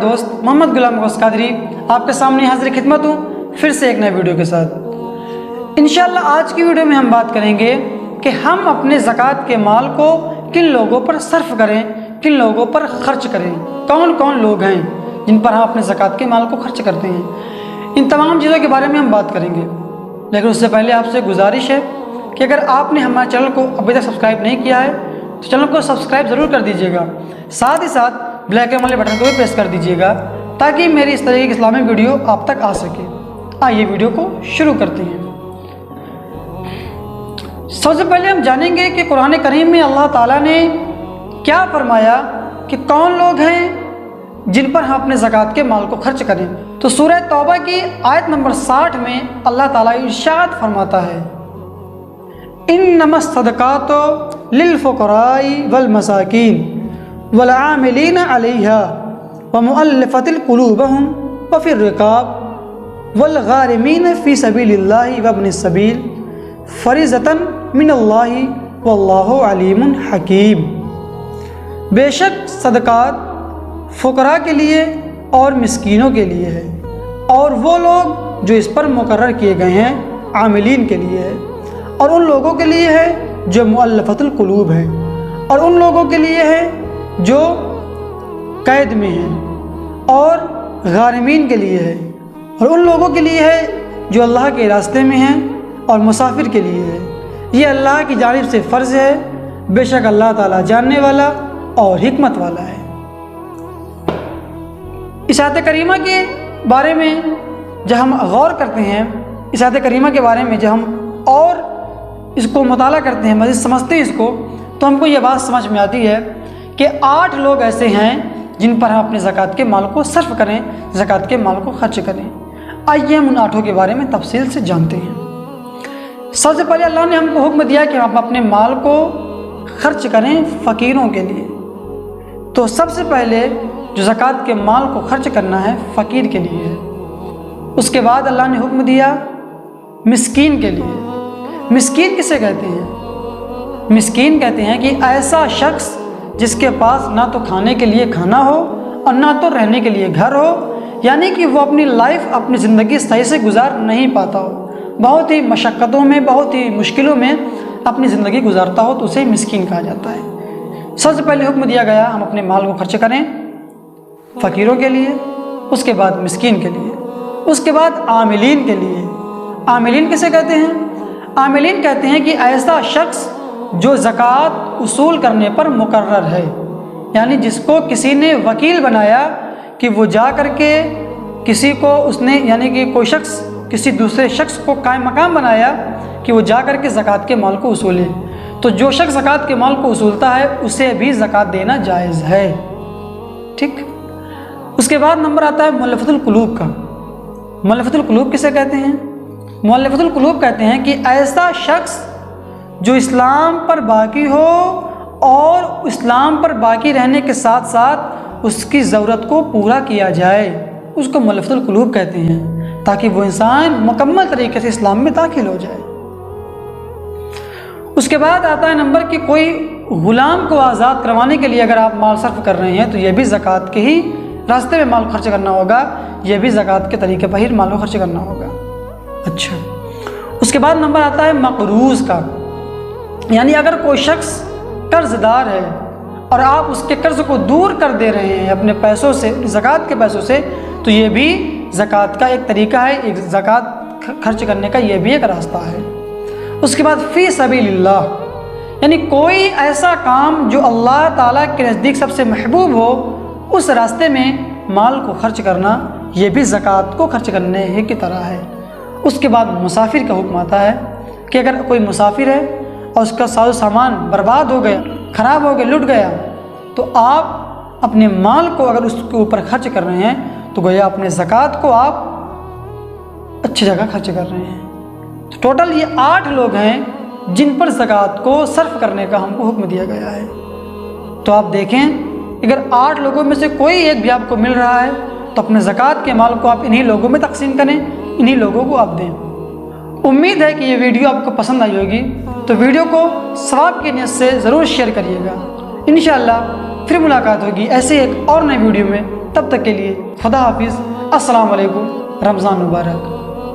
دوست محمد غلام غوث قادری آپ کے سامنے حاضر خدمت ہوں پھر سے ایک نئے ویڈیو کے ساتھ۔ انشاءاللہ آج کی ویڈیو میں ہم بات کریں گے کہ ہم اپنے زکوٰۃ کے مال کو کن لوگوں پر صرف کریں، کن لوگوں پر خرچ کریں، کون کون لوگ ہیں جن پر ہم اپنے زکوٰۃ کے مال کو خرچ کرتے ہیں۔ ان تمام چیزوں کے بارے میں ہم بات کریں گے، لیکن اس سے پہلے آپ سے گزارش ہے کہ اگر آپ نے ہمارے چینل کو ابھی تک سبسکرائب نہیں کیا ہے تو چینل کو سبسکرائب ضرور کر دیجیے گا، ساتھ ہی ساتھ بلیک اینڈ والے بٹن کو بھی پریس کر دیجیے گا تاکہ میری اس طرح کی اسلامی ویڈیو آپ تک آ سکے۔ آئیے ویڈیو کو شروع کرتے ہیں۔ سب سے پہلے ہم جانیں گے کہ قرآن کریم میں اللہ تعالیٰ نے کیا فرمایا کہ کون لوگ ہیں جن پر ہم اپنے زکوٰۃ کے مال کو خرچ کریں۔ تو سورہ توبہ کی آیت نمبر 60 میں اللہ تعالیٰ ارشاد فرماتا ہے، انما الصدقات للفقراء والمساکین والعاملین علیہا ومؤلفۃ قلوبہم وفی الرقاب والغارمین فی سبیل اللہ وابن السبیل فریضۃ من اللہ واللہ علیم حکیم۔ بے شک صدقات فقراء کے لیے اور مسکینوں کے لیے ہے، اور وہ لوگ جو اس پر مقرر کیے گئے ہیں عاملین کے لیے ہے، اور ان لوگوں کے لیے ہے جو مؤلفۃ القلوب ہیں، اور ان لوگوں کے لیے ہے جو قید میں ہیں، اور غارمین کے لیے ہے، اور ان لوگوں کے لیے ہے جو اللہ کے راستے میں ہیں، اور مسافر کے لیے ہے۔ یہ اللہ کی جانب سے فرض ہے، بے شک اللہ تعالیٰ جاننے والا اور حکمت والا ہے۔ اس آیت کریمہ کے بارے میں جب ہم غور کرتے ہیں، اس آیت کریمہ کے بارے میں جب ہم اور اس کو مطالعہ کرتے ہیں، مزید سمجھتے ہیں اس کو، تو ہم کو یہ بات سمجھ میں آتی ہے کہ 8 لوگ ایسے ہیں جن پر ہم اپنے زکوٰۃ کے مال کو صرف کریں، زکوٰۃ کے مال کو خرچ کریں۔ آئیے ہم ان 8 کے بارے میں تفصیل سے جانتے ہیں۔ سب سے پہلے اللہ نے ہم کو حکم دیا کہ ہم اپنے مال کو خرچ کریں فقیروں کے لیے۔ تو سب سے پہلے جو زکوٰۃ کے مال کو خرچ کرنا ہے فقیر کے لیے ہے۔ اس کے بعد اللہ نے حکم دیا مسکین کے لیے۔ مسکین کسے کہتے ہیں؟ مسکین کہتے ہیں کہ ایسا شخص جس کے پاس نہ تو کھانے کے لیے کھانا ہو اور نہ تو رہنے کے لیے گھر ہو، یعنی کہ وہ اپنی لائف، اپنی زندگی صحیح سے گزار نہیں پاتا ہو، بہت ہی مشقتوں میں، بہت ہی مشکلوں میں اپنی زندگی گزارتا ہو، تو اسے مسکین کہا جاتا ہے۔ سب سے پہلے حکم دیا گیا ہم اپنے مال کو خرچ کریں فقیروں کے لیے، اس کے بعد مسکین کے لیے، اس کے بعد عاملین کے لیے۔ عاملین کسے کہتے ہیں؟ عاملین کہتے ہیں کہ ایسا شخص جو زکوٰۃ اصول کرنے پر مقرر ہے، یعنی جس کو کسی نے وکیل بنایا کہ وہ جا کر کے کسی کو اس نے، یعنی کہ کوئی شخص کسی دوسرے شخص کو قائم مقام بنایا کہ وہ جا کر کے زکوٰۃ کے مال کو اصولے۔ تو جو شخص زکوٰۃ کے مال کو اصولتا ہے اسے بھی زکوٰۃ دینا جائز ہے، ٹھیک۔ اس کے بعد نمبر آتا ہے مؤلفۃ القلوب کا۔ مؤلفۃ القلوب کسے کہتے ہیں؟ مؤلفۃ القلوب کہتے ہیں کہ ایسا شخص جو اسلام پر باقی ہو اور اسلام پر باقی رہنے کے ساتھ ساتھ اس کی ضرورت کو پورا کیا جائے، اس کو مؤلفۃ القلوب کہتے ہیں، تاکہ وہ انسان مکمل طریقے سے اسلام میں داخل ہو جائے۔ اس کے بعد آتا ہے نمبر کہ کوئی غلام کو آزاد کروانے کے لیے اگر آپ مال صرف کر رہے ہیں تو یہ بھی زکوٰۃ کے ہی راستے میں مال خرچ کرنا ہوگا، یہ بھی زکوٰۃ کے طریقے پر ہی مال کو خرچ کرنا ہوگا۔ اچھا، اس کے بعد نمبر آتا ہے مقروض کا، یعنی اگر کوئی شخص قرض دار ہے اور آپ اس کے قرض کو دور کر دے رہے ہیں اپنے پیسوں سے، زکوٰۃ کے پیسوں سے، تو یہ بھی زکوٰۃ کا ایک طریقہ ہے، ایک زکوٰۃ خرچ کرنے کا یہ بھی ایک راستہ ہے۔ اس کے بعد فی سبیل اللہ، یعنی کوئی ایسا کام جو اللہ تعالیٰ کے نزدیک سب سے محبوب ہو، اس راستے میں مال کو خرچ کرنا، یہ بھی زکوٰۃ کو خرچ کرنے کی طرح ہے۔ اس کے بعد مسافر کا حکم آتا ہے کہ اگر کوئی مسافر ہے اور اس کا ساز و سامان برباد ہو گیا، خراب ہو گیا، لٹ گیا، تو آپ اپنے مال کو اگر اس کے اوپر خرچ کر رہے ہیں تو گویا اپنے زکوٰۃ کو آپ اچھی جگہ خرچ کر رہے ہیں۔ تو ٹوٹل یہ 8 لوگ ہیں جن پر زکوٰۃ کو صرف کرنے کا ہم کو حکم دیا گیا ہے۔ تو آپ دیکھیں، اگر 8 لوگوں میں سے کوئی ایک بھی آپ کو مل رہا ہے تو اپنے زکوٰۃ کے مال کو آپ انہی لوگوں میں تقسیم کریں، انہی لوگوں کو آپ دیں۔ امید ہے کہ یہ ویڈیو آپ کو پسند آئی ہوگی، تو ویڈیو کو ثواب کی نیت سے ضرور شیئر کریے گا۔ انشاءاللہ پھر ملاقات ہوگی ایسے ایک اور نئے ویڈیو میں. تب تک کے لیے خدا حافظ. السلام علیکم. رمضان مبارک.